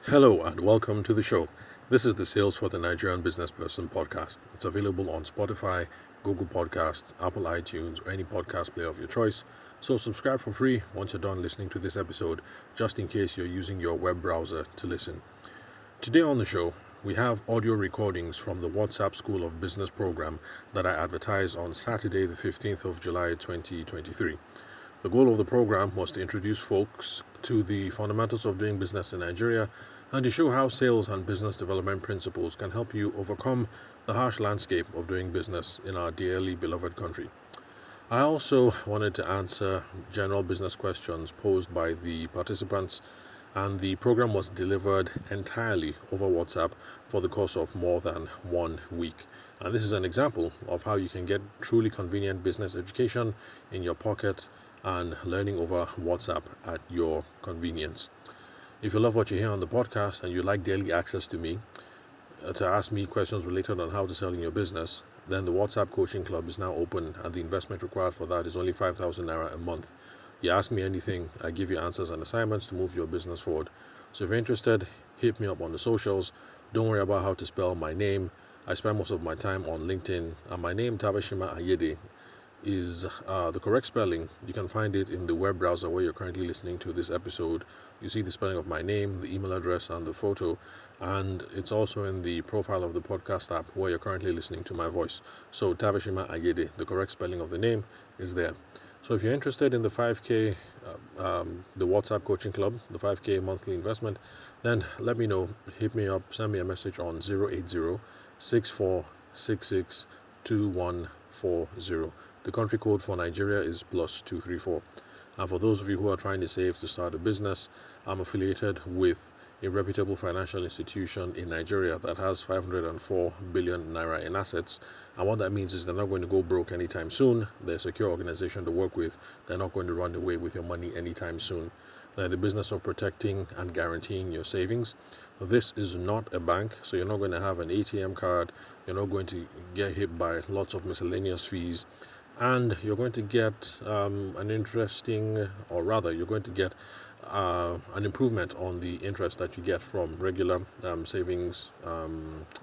Hello and welcome to the show. This is the Sales for the Nigerian Business Person podcast. It's available on Spotify, Google Podcasts, Apple iTunes, or any podcast player of your choice. So subscribe for free once you're done listening to this episode, just in case you're using your web browser to listen. Today on the show, we have audio recordings from the WhatsApp School of Business program that I advertised on Saturday, the 15th of July 2023. The goal of the program was to introduce folks to the fundamentals of doing business in Nigeria and to show how sales and business development principles can help you overcome the harsh landscape of doing business in our dearly beloved country. I also wanted to answer general business questions posed by the participants, and the program was delivered entirely over WhatsApp for the course of more than 1 week. And this is an example of how you can get truly convenient business education in your pocket and learning over WhatsApp at your convenience. If you love what you hear on the podcast and you like daily access to me, to ask me questions related on how to sell in your business, then the WhatsApp Coaching Club is now open, and the investment required for that is only 5,000 naira a month. You ask me anything, I give you answers and assignments to move your business forward. So if you're interested, hit me up on the socials. Don't worry about how to spell my name. I spend most of my time on LinkedIn, and my name, Tavashima Ayede, is the correct spelling. You can find it in the web browser where you're currently listening to this episode. You see the spelling of my name, the email address, and the photo, and it's also in the profile of the podcast app where you're currently listening to my voice. So Tavashima Ayede, the correct spelling of the name, is there. So if you're interested in the 5K, the WhatsApp Coaching Club, the 5K monthly investment, then let me know. Hit me up, send me a message on 080 6466 2140. The country code for Nigeria is +234. And for those of you who are trying to save to start a business, I'm affiliated with a reputable financial institution in Nigeria that has 504 billion naira in assets. And what that means is they're not going to go broke anytime soon. They're a secure organization to work with. They're not going to run away with your money anytime soon. They're in the business of protecting and guaranteeing your savings. This is not a bank, so you're not going to have an ATM card. You're not going to get hit by lots of miscellaneous fees. And you're going to get an interesting, or rather, you're going to get an improvement on the interest that you get from regular savings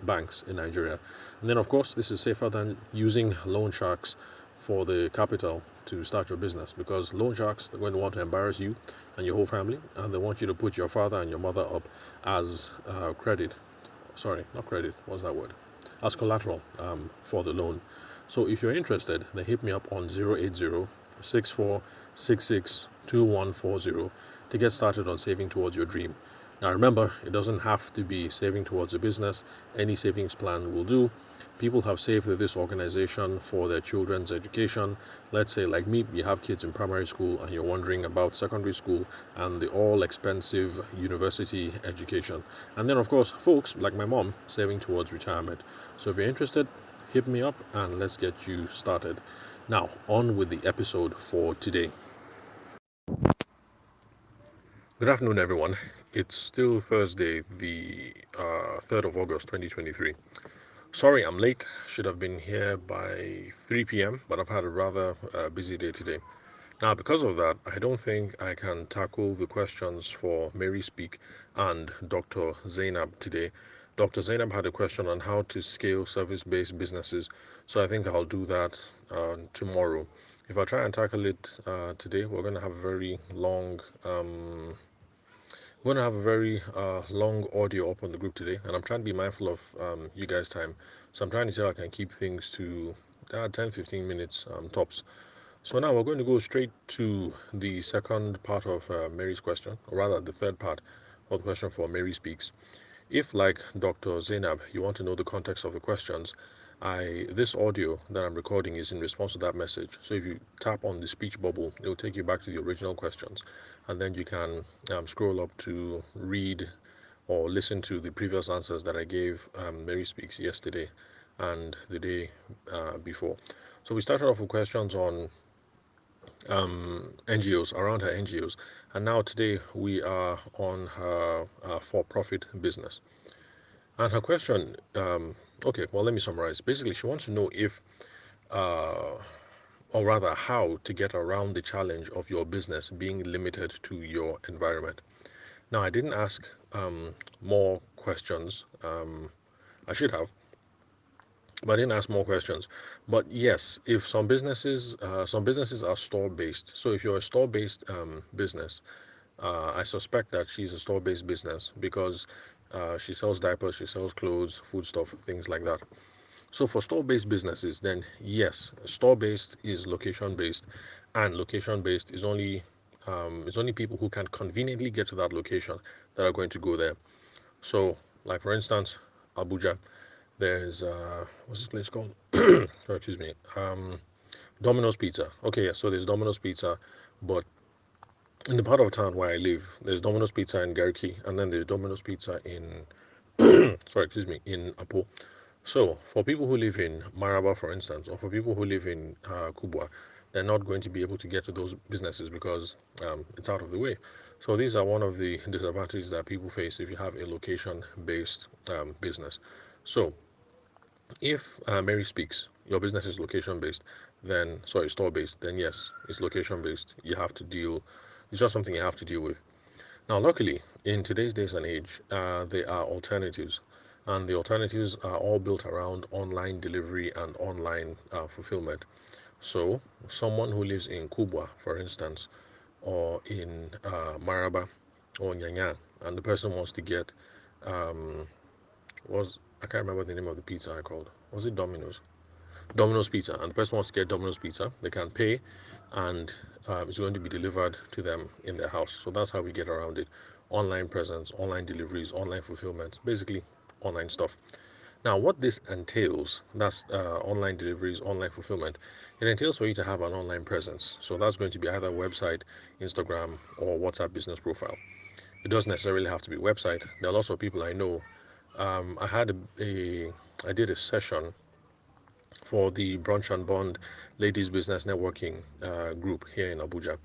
banks in Nigeria. And then, of course, this is safer than using loan sharks for the capital to start your business, because loan sharks are going to want to embarrass you and your whole family, and they want you to put your father and your mother up as credit. Sorry, not credit. What's that word? As collateral for the loan. So if you're interested, then hit me up on 080 6466 2140 to get started on saving towards your dream. Now remember, it doesn't have to be saving towards a business. Any savings plan will do. People have saved with this organization for their children's education. Let's say, like me, you have kids in primary school and you're wondering about secondary school and the all-expensive university education. And then, of course, folks like my mom saving towards retirement. So if you're interested, hit me up and let's get you started. Now, on with the episode for today. Good afternoon, everyone. It's still Thursday, the 3rd of August, 2023. Sorry, I'm late. Should have been here by 3 p.m., but I've had a rather busy day today. Now, because of that, I don't think I can tackle the questions for Mary Speak and Dr. Zainab today. Dr. Zainab had a question on how to scale service-based businesses, so I think I'll do that tomorrow. If I try and tackle it today, we're going to have a very long long audio up on the group today, and I'm trying to be mindful of you guys' time. So I'm trying to see how I can keep things to 10-15 minutes tops. So now we're going to go straight to the second part of Mary's question, or rather the third part of the question for Mary Speaks. If, like Dr. Zainab, you want to know the context of the questions, this audio that I'm recording is in response to that message. So if you tap on the speech bubble, it will take you back to the original questions, and then you can scroll up to read or listen to the previous answers that I gave Mary Speaks yesterday and the day before. So we started off with questions on NGOs, around her NGOs, and now today we are on her for-profit business. And her question, okay, well, let me summarize. Basically, she wants to know if, uh, or rather, how to get around the challenge of your business being limited to your environment. Now, I didn't ask more questions. I should have, but I didn't ask more questions. But yes, if some businesses are store based. So if you're a store based business, I suspect that she's a store based business because she sells diapers, she sells clothes, food stuff, things like that. So for store based businesses, then yes, store based is location based, and location based is only it's only people who can conveniently get to that location that are going to go there. So, like for instance, Abuja, there's what's this place called? Oh, excuse me, Domino's Pizza. Okay, yeah, so there's Domino's Pizza, but in the part of town where I live, there's Domino's Pizza in Garki, and then there's Domino's Pizza in sorry, excuse me, in Apo. So, for people who live in Maraba, for instance, or for people who live in Kubwa, they're not going to be able to get to those businesses because it's out of the way. So, these are one of the disadvantages that people face if you have a location based business. So, if Mary speaks, your business is location based, then, sorry, store based, then yes, it's location based. You have to deal, it's just something you have to deal with. Now, luckily, in today's days and age, there are alternatives, and the alternatives are all built around online delivery and online fulfillment. So, someone who lives in Kubwa, for instance, or in Maraba or Nyanya, and the person wants to get was I can't remember the name of the pizza I called. Was it Domino's? Domino's Pizza, and the person wants to get Domino's Pizza, they can pay, and it's going to be delivered to them in their house. So that's how we get around it: online presence, online deliveries, online fulfillment, basically online stuff. Now, what this entails, that's online deliveries, online fulfillment. It entails for you to have an online presence. So that's going to be either website, Instagram, or WhatsApp business profile. It doesn't necessarily have to be website. There are lots of people I know. I had I did a session for the Brunch and Bond Ladies Business Networking group here in Abuja.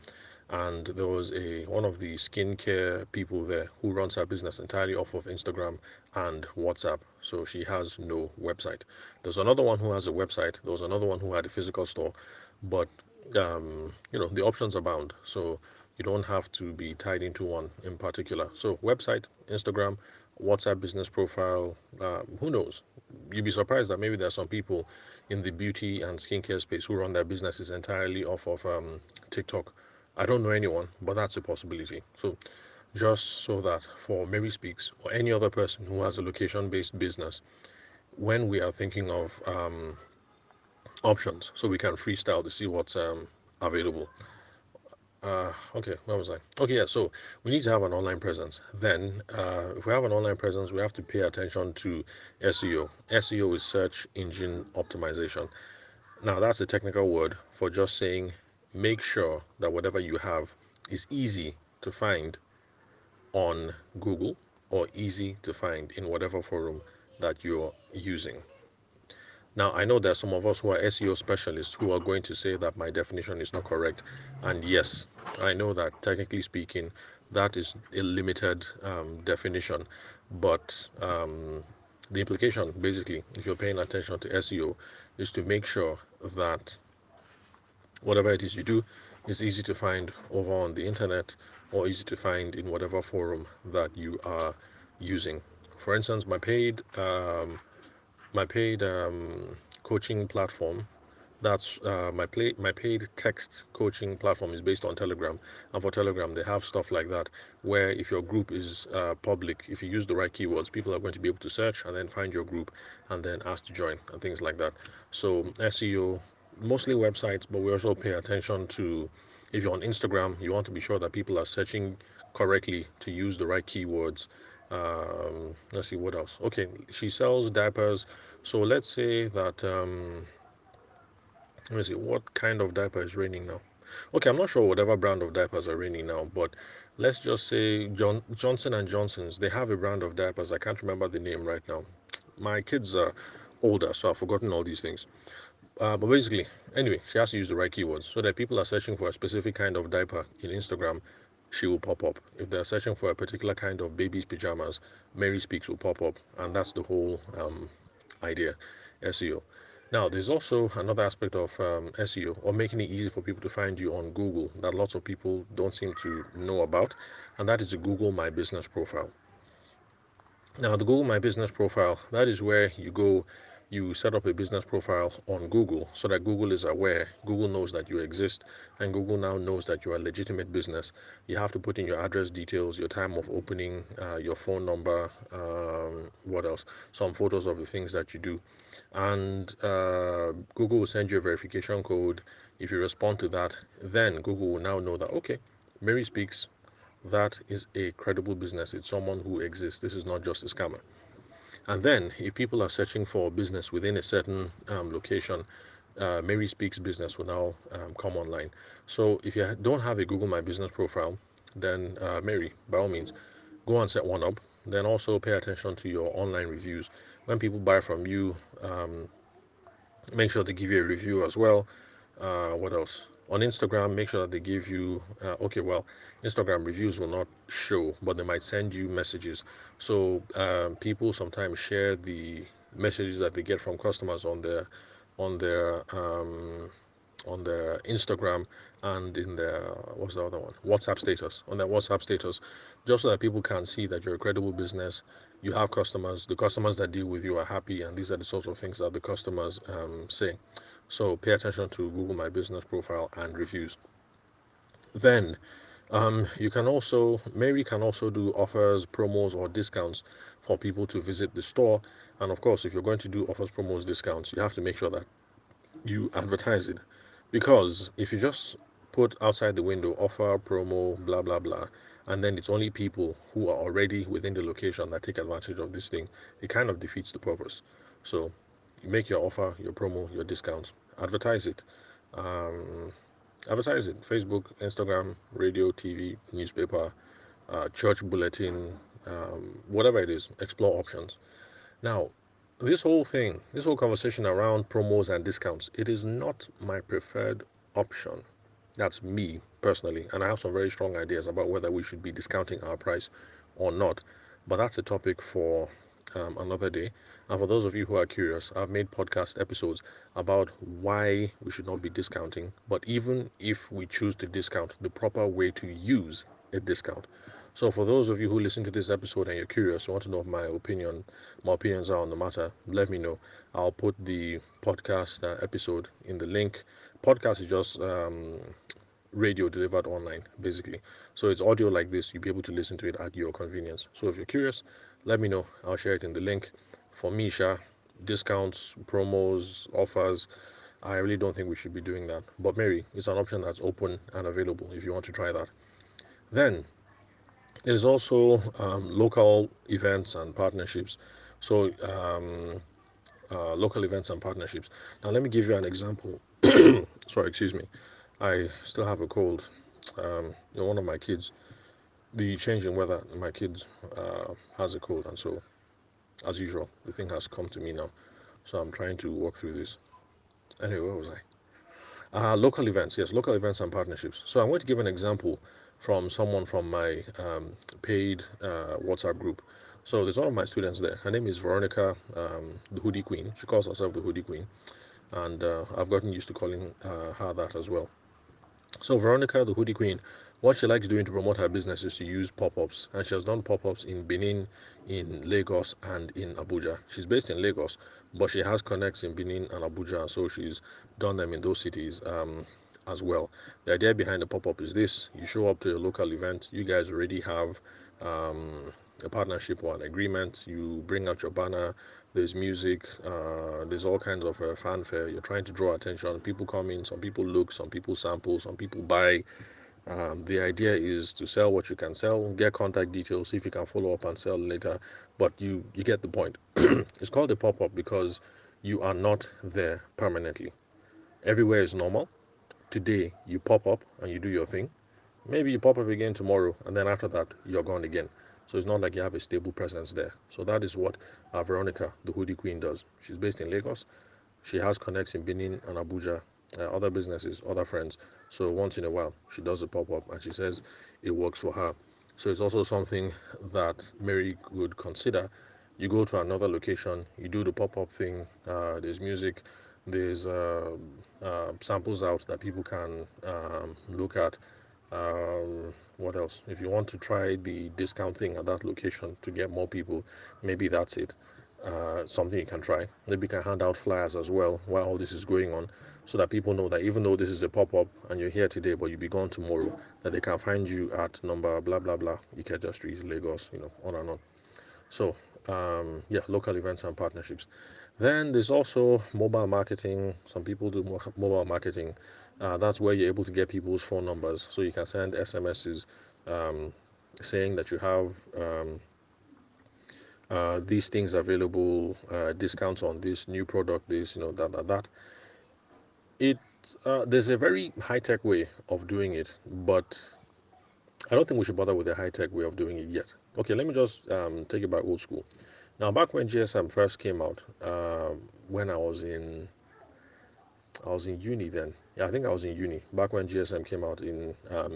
And there was a one of the skincare people there who runs her business entirely off of Instagram and WhatsApp. So she has no website. There's another one who has a website. There was another one who had a physical store, but the options abound. So you don't have to be tied into one in particular. So website, Instagram, WhatsApp business profile. Who knows? You'd be surprised that maybe there's some people in the beauty and skincare space who run their businesses entirely off of TikTok. I don't know anyone, but that's a possibility. So just so that for Mary Speaks or any other person who has a location-based business, when we are thinking of options, so we can freestyle to see what's available. Okay, where was I? Okay, yeah, so we need to have an online presence. Then, if we have an online presence, we have to pay attention to SEO. SEO is search engine optimization. Now, that's a technical word for just saying make sure that whatever you have is easy to find on Google or easy to find in whatever forum that you're using. Now, I know there are some of us who are SEO specialists who are going to say that my definition is not correct. And yes, I know that technically speaking, that is a limited definition. But the implication, basically, if you're paying attention to SEO, is to make sure that whatever it is you do is easy to find over on the internet or easy to find in whatever forum that you are using. For instance, my paid coaching platform, that's my paid text coaching platform is based on Telegram, and for Telegram they have stuff like that where if your group is public, if you use the right keywords, people are going to be able to search and then find your group and then ask to join and things like that. So SEO, mostly websites, but we also pay attention to, if you're on Instagram, you want to be sure that people are searching correctly to use the right keywords. Let's see what else. Okay, she sells diapers, so let's say that let me see what kind of diaper is raining now. Okay, I'm not sure whatever brand of diapers are raining now, but let's just say Johnson and Johnson's. They have a brand of diapers. I can't remember the name right now. My kids are older, so I've forgotten all these things. But basically, anyway, she has to use the right keywords so that people are searching for a specific kind of diaper in Instagram, she will pop up. If they're searching for a particular kind of baby's pajamas, Mary Speaks will pop up, and that's the whole idea, SEO. Now, there's also another aspect of SEO, or making it easy for people to find you on Google, that lots of people don't seem to know about, and that is the Google My Business profile. Now, the Google My Business profile, that is where you go, you set up a business profile on Google so that Google is aware, Google knows that you exist, and Google now knows that you're a legitimate business. You have to put in your address details, your time of opening, your phone number, what else? Some photos of the things that you do. And Google will send you a verification code. If you respond to that, then Google will now know that, okay, Mary Speaks, that is a credible business. It's someone who exists. This is not just a scammer. And then, if people are searching for business within a certain location, Mary Speaks Business will now come online. So, if you don't have a Google My Business profile, then Mary, by all means, go and set one up. Then also pay attention to your online reviews. When people buy from you, make sure they give you a review as well. What else? On Instagram, make sure that they give you, okay, well, Instagram reviews will not show, but they might send you messages. So people sometimes share the messages that they get from customers on their on their Instagram and in their, what's the other one? WhatsApp status, on their WhatsApp status, just so that people can see that you're a credible business. You have customers. The customers that deal with you are happy, and these are the sorts of things that the customers say. So pay attention to Google My Business profile and reviews. Then you can also, Mary can also do offers, promos, or discounts for people to visit the store. And of course, if you're going to do offers, promos, discounts, you have to make sure that you advertise it, because if you just put outside the window offer, promo, blah blah blah, and then it's only people who are already within the location that take advantage of this thing, it kind of defeats the purpose. So you make your offer, your promo, your discount, advertise it. um, Advertise it: Facebook, Instagram, radio, TV, newspaper, church bulletin, whatever it is. Explore options. Now, this whole conversation around promos and discounts, it is not my preferred option. That's me personally, and I have some very strong ideas about whether we should be discounting our price or not. But that's a topic for another day. And for those of you who are curious, I've made podcast episodes about why we should not be discounting. But even if we choose to discount, the proper way to use a discount. So for those of you who listen to this episode and you're curious, you want to know my opinions are on the matter, let me know. I'll put the podcast episode in the link. Podcast is just radio delivered online, basically. So it's audio like this. You'll be able to listen to it at your convenience. So if you're curious, let me know. I'll share it in the link. For Misha, discounts, promos, offers, I really don't think we should be doing that. But Mary, it's an option that's open and available if you want to try that. Then there's also local events and partnerships. So local events and partnerships. Now let me give you an example. Sorry, excuse me. I still have a cold. One of my kids, the change in weather, my kids has a cold, and so as usual, the thing has come to me now. So I'm trying to walk through this. Anyway, where was I? Local events, yes, local events and partnerships. So I'm going to give an example from someone from my paid WhatsApp group. So there's one of my students there. Her name is Veronica, the Hoodie Queen. She calls herself the Hoodie Queen, and I've gotten used to calling her that as well. So Veronica, the Hoodie Queen, what she likes doing to promote her business is to use pop-ups, and she has done pop-ups in Benin, in Lagos, and in Abuja. She's based in Lagos, but she has connects in Benin and Abuja, so she's done them in those cities as well. The idea behind the pop-up is this: you show up to a local event, you guys already have a partnership or an agreement. You bring out your banner. There's music. There's all kinds of fanfare. You're trying to draw attention. People come in. Some people look. Some people sample. Some people buy. The idea is to sell what you can sell, get contact details, see if you can follow up and sell later. But you get the point. It's called a pop up because you are not there permanently. Everywhere is normal. Today you pop up and you do your thing. Maybe you pop up again tomorrow, and then after that, you're gone again. So it's not like you have a stable presence there. So that is what Veronica, the Hoodie Queen, does. She's based in Lagos. She has connects in Benin and Abuja, other businesses, other friends. So once in a while, she does a pop up, and she says it works for her. So it's also something that Mary would consider. You go to another location, you do the pop up thing, there's music, There's samples out that people can look at. What else? If you want to try the discount thing at that location to get more people, maybe that's it. Something you can try. Maybe you can hand out flyers as well while all this is going on, so that people know that even though this is a pop-up and you're here today but you'll be gone tomorrow, that they can find you at number blah blah blah Ikeja Street, Lagos, on and on. So, yeah, local events and partnerships. Then there's also mobile marketing. Some people do mobile marketing. That's where you're able to get people's phone numbers, so you can send SMSs saying that you have these things available, discounts on this new product, this, that. It There's a very high tech way of doing it, but I don't think we should bother with the high tech way of doing it yet. Okay, let me just take it back old school. Now, back when GSM first came out, when I was in uni then. Yeah, I think I was in uni back when GSM came out in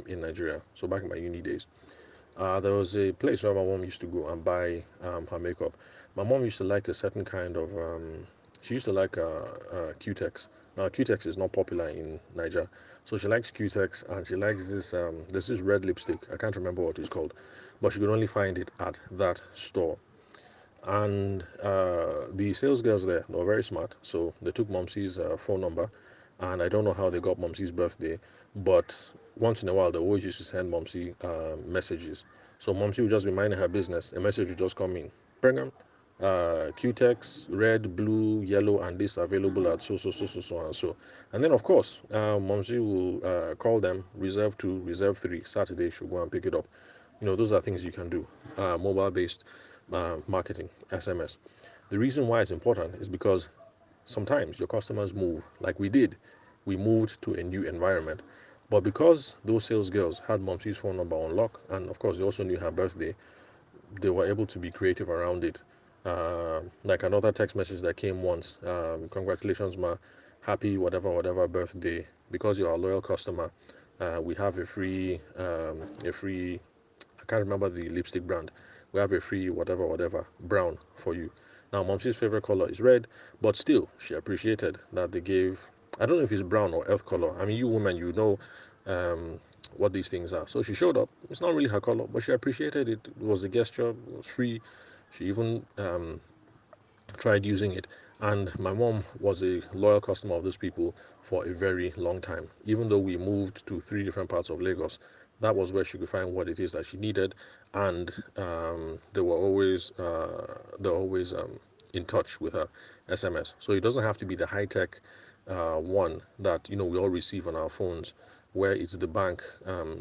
Nigeria. So back in my uni days, there was a place where my mom used to go and buy her makeup. My mom used to like a certain kind of. She used to like Q-Tex. Now Q-Tex is not popular in Niger, so she likes Q-Tex and she likes this. There's this red lipstick. I can't remember what it's called, but she could only find it at that store. And the sales girls there, they were very smart. So they took Momsy's phone number, and I don't know how they got Momsy's birthday, but once in a while they always used to send Momsy messages. So Momsy would just be minding her business. A message would just come in. Brigham, Q-Tex, red, blue, yellow, and this available at so and so. And then of course, Momsy will call them, reserve 2, reserve 3. Saturday she'll go and pick it up. Those are things you can do. Mobile based marketing, SMS. The reason why it's important is because sometimes your customers move, like we did. We moved to a new environment. But because those sales girls had Momsy's phone number on lock, and of course they also knew her birthday, they were able to be creative around it. Like another text message that came once, congratulations, ma, happy whatever birthday. Because you're a loyal customer, we have a free. I can't remember the lipstick brand. We have a free whatever brown for you. Now, Momsy's favorite color is red, but still, she appreciated that they gave. I don't know if it's brown or earth color. I mean, you women, um, what these things are. So she showed up. It's not really her color, but she appreciated it. It was a gesture. It was free. She even tried using it. And my mom was a loyal customer of those people for a very long time. Even though we moved to 3 different parts of Lagos, that was where she could find what it is that she needed. And they were always in touch with her SMS. So it doesn't have to be the high tech one that we all receive on our phones, where it's the bank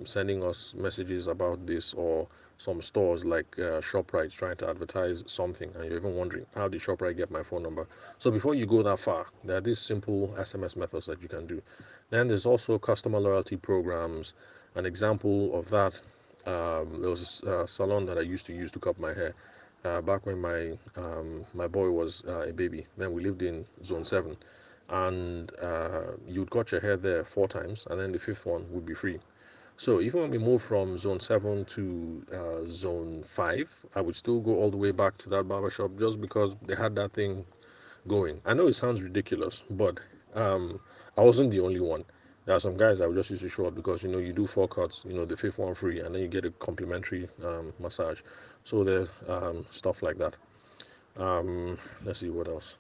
sending us messages about this, or some stores like ShopRite trying to advertise something, and you're even wondering, how did ShopRite get my phone number? So before you go that far, there are these simple SMS methods that you can do. Then there's also customer loyalty programs. An example of that, there was a salon that I used to use to cut my hair back when my boy was a baby. Then we lived in Zone 7, and you'd cut your hair there 4 times, and then the fifth one would be free. So even when we moved from Zone 7 to Zone 5, I would still go all the way back to that barbershop just because they had that thing going. I know it sounds ridiculous, but I wasn't the only one. There are some guys that would just used to show up because you do 4 cuts, the fifth one free, and then you get a complimentary massage. So there's stuff like that. Let's see what else.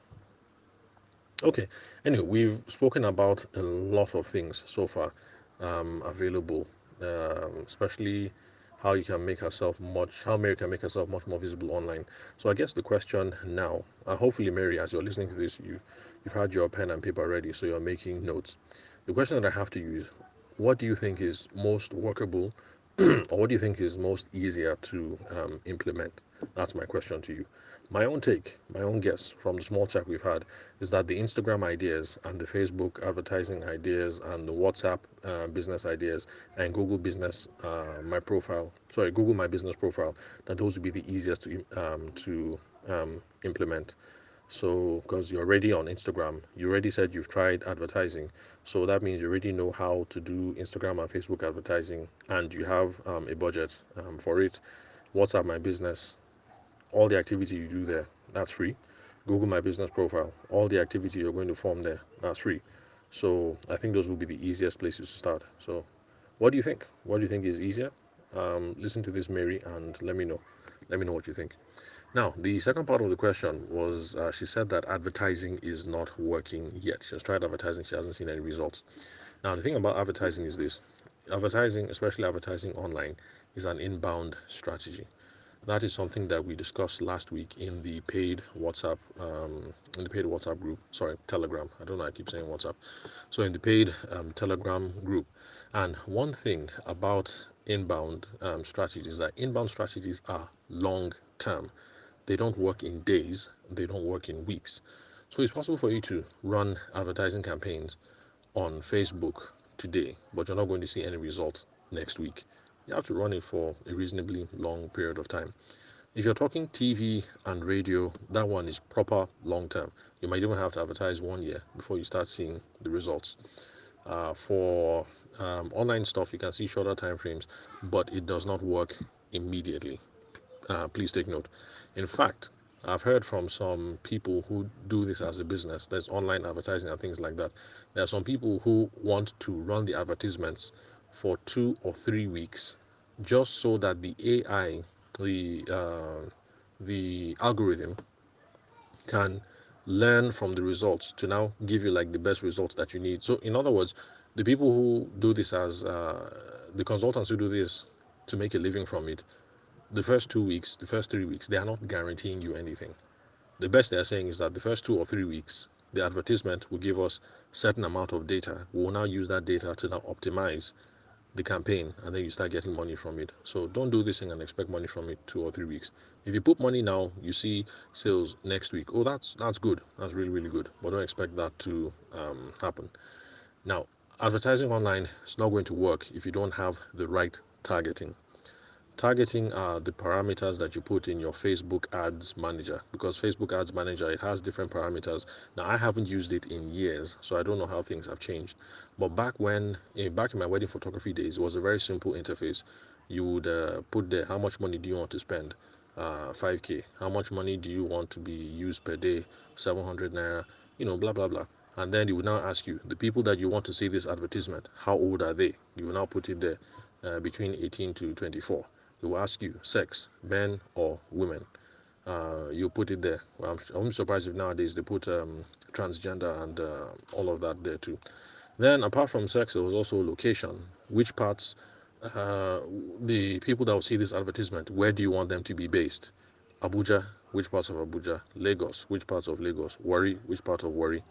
Okay. Anyway, we've spoken about a lot of things so far available, especially how Mary can make herself much more visible online. So I guess the question now, hopefully, Mary, as you're listening to this, you've had your pen and paper ready, so you're making notes. The question that I have to use: what do you think is most workable, or what do you think is most easier to implement? That's my question to you. My own take, my own guess from the small chat we've had is that the Instagram ideas and the Facebook advertising ideas and the WhatsApp business ideas and Google My Business Profile, that those would be the easiest to implement. So, because you're already on Instagram, you already said you've tried advertising. So that means you already know how to do Instagram and Facebook advertising, and you have a budget for it. WhatsApp My Business, all the activity you do there, that's free. Google My Business Profile. All the activity you're going to form there, that's free. So I think those will be the easiest places to start. So what do you think? What do you think is easier? Listen to this, Mary, and let me know. Let me know what you think. Now, the second part of the question was she said that advertising is not working yet. She has tried advertising, she hasn't seen any results. Now, the thing about advertising is this: advertising, especially advertising online, is an inbound strategy. That is something that we discussed last week in the paid WhatsApp group. Sorry, Telegram. I don't know. I keep saying WhatsApp. So in the paid Telegram group, and one thing about inbound strategies is that inbound strategies are long term. They don't work in days. They don't work in weeks. So it's possible for you to run advertising campaigns on Facebook today, but you're not going to see any results next week. You have to run it for a reasonably long period of time. If you're talking TV and radio, that one is proper long term. You might even have to advertise 1 year before you start seeing the results. For online stuff, you can see shorter time frames, but it does not work immediately. Please take note. In fact, I've heard from some people who do this as a business. There's online advertising and things like that. There are some people who want to run the advertisements for 2 or 3 weeks, just so that the AI, the algorithm, can learn from the results to now give you like the best results that you need. So, in other words, the people who do this as the consultants who do this to make a living from it, the first 2 weeks, the first 3 weeks, they are not guaranteeing you anything. The best they're saying is that the first 2 or 3 weeks, the advertisement will give us certain amount of data. We will now use that data to now optimize the campaign, and then you start getting money from it. So don't do this thing and expect money from it 2 or 3 weeks. If you put money now, you see sales next week. Oh, that's good. That's really really good. But don't expect that to happen. Now, advertising online is not going to work if you don't have the right targeting. Targeting are the parameters that you put in your Facebook ads manager, because Facebook ads manager, it has different parameters. Now I haven't used it in years, so I don't know how things have changed. But back in my wedding photography days, it was a very simple interface. You would put there how much money do you want to spend, 5k. How much money do you want to be used per day, 700 naira, blah blah blah. And then it would now ask you the people that you want to see this advertisement, how old are they? You will now put it there, between 18 to 24. It will ask you sex, men or women. You put it there. Well, I'm surprised if nowadays they put transgender and all of that there too. Then apart from sex, there was also location. Which parts, the people that will see this advertisement, where do you want them to be based? Abuja, which parts of Abuja? Lagos, which parts of Lagos? Warri, which part of Warri?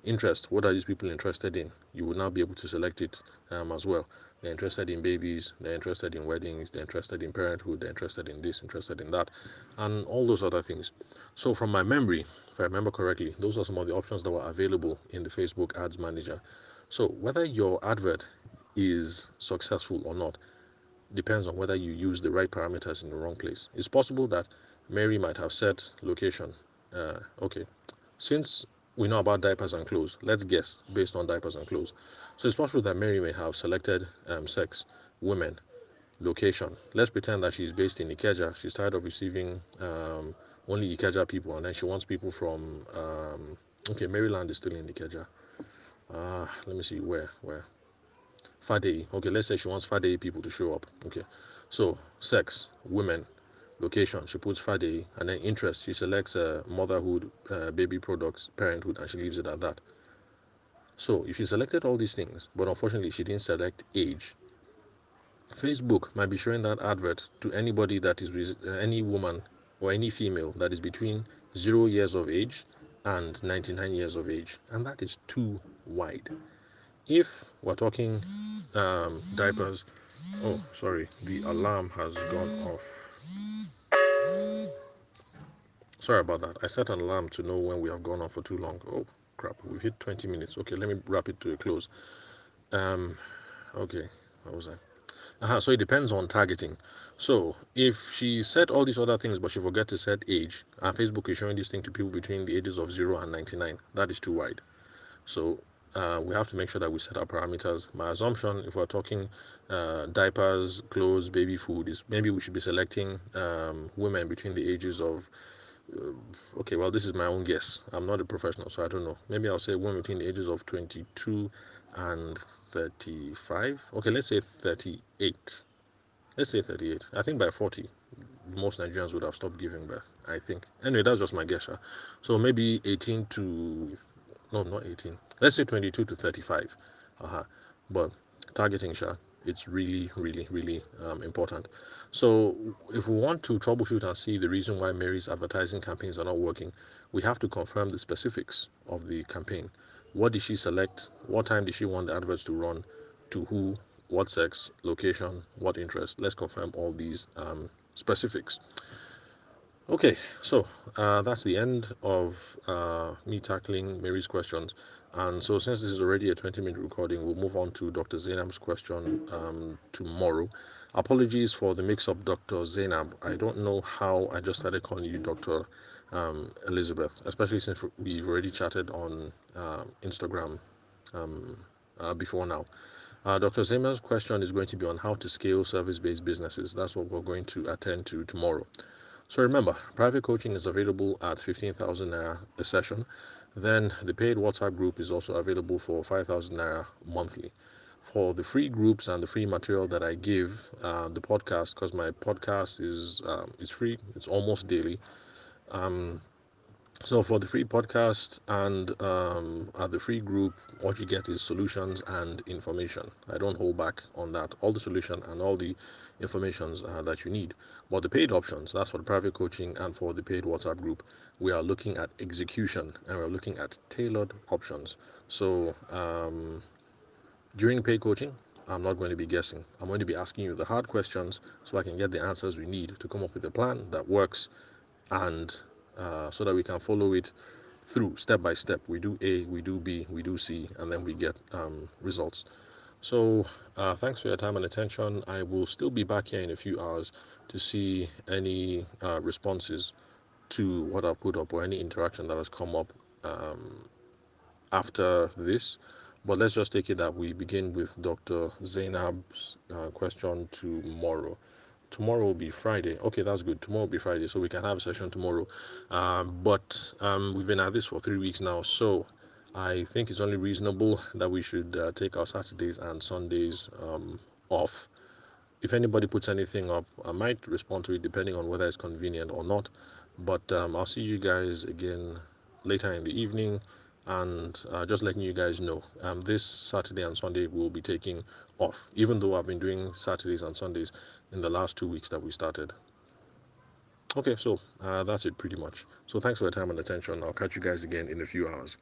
Interest, what are these people interested in? You will now be able to select it as well. They're interested in babies, they're interested in weddings, they're interested in parenthood, they're interested in this, interested in that, and all those other things. So from my memory, if I remember correctly, those are some of the options that were available in the Facebook Ads Manager. So whether your advert is successful or not depends on whether you use the right parameters in the wrong place. It's possible that Mary might have set location. Okay, since we know about diapers and clothes, let's guess based on diapers and clothes. So it's possible that Mary may have selected sex, women, location. Let's pretend that she's based in Ikeja. She's tired of receiving only Ikeja people, and then she wants people from okay, Maryland is still in Ikeja. Let me see where. Fadei. Okay, let's say she wants Fadei people to show up. Okay, so sex, women, location. She puts Fadei, and then interest. She selects motherhood, baby products, parenthood, and she leaves it at that. So if she selected all these things, but unfortunately she didn't select age, Facebook might be showing that advert to anybody that is any woman or any female that is between 0 years of age and 99 years of age, and that is too wide. If we're talking diapers, oh sorry, the alarm has gone off. Sorry about that. I set an alarm to know when we have gone on for too long. Oh crap, we've hit 20 minutes. Okay, let me wrap it to a close. Okay, what was that? So it depends on targeting. So if she set all these other things but she forget to set age, and Facebook is showing this thing to people between the ages of 0 and 99, that is too wide. So we have to make sure that we set our parameters. My assumption, if we're talking diapers, clothes, baby food, is maybe we should be selecting women between the ages of Okay, well, this is my own guess. I'm not a professional, so I don't know. Maybe I'll say one between the ages of 22 and 35. Okay, let's say 38. Let's say 38. I think by 40, most Nigerians would have stopped giving birth, I think. Anyway, that's just my guess. So maybe 18 to, no, not 18. Let's say 22 to 35. Uh-huh. But targeting, it's really, really, really important. So if we want to troubleshoot and see the reason why Mary's advertising campaigns are not working, we have to confirm the specifics of the campaign. What did she select? What time did she want the adverts to run? To who? What sex? Location? What interest? Let's confirm all these specifics. Okay, so that's the end of me tackling Mary's questions. And so, since this is already a 20-minute recording, we'll move on to Dr. Zainab's question tomorrow. Apologies for the mix up, Dr. Zainab. I don't know how I just started calling you Dr. Elizabeth, especially since we've already chatted on Instagram before now. Dr. Zainab's question is going to be on how to scale service based businesses. That's what we're going to attend to tomorrow. So remember, private coaching is available at 15,000 naira a session. Then the paid WhatsApp group is also available for 5,000 naira monthly. For the free groups and the free material that I give, the podcast, because my podcast is free, it's almost daily. So for the free podcast and the free group, what you get is solutions and information. I don't hold back on that. All the solution and all the informations that you need. But the paid options, that's for the private coaching and for the paid WhatsApp group, we are looking at execution and we're looking at tailored options. So during paid coaching, I'm not going to be guessing. I'm going to be asking you the hard questions so I can get the answers we need to come up with a plan that works and so that we can follow it through step by step. We do A, we do B, we do C, and then we get results. So thanks for your time and attention. I will still be back here in a few hours to see any responses to what I've put up or any interaction that has come up after this. But let's just take it that we begin with Dr. Zainab's question tomorrow. Tomorrow will be Friday. Okay, that's good. Tomorrow will be Friday, so we can have a session tomorrow. But we've been at this for 3 weeks now, so I think it's only reasonable that we should take our Saturdays and Sundays off. If anybody puts anything up, I might respond to it depending on whether it's convenient or not. But I'll see you guys again later in the evening, and just letting you guys know this Saturday and Sunday we'll be taking off, even though I've been doing Saturdays and Sundays in the last 2 weeks that we started. Okay, so that's it pretty much. So thanks for your time and attention. I'll catch you guys again in a few hours.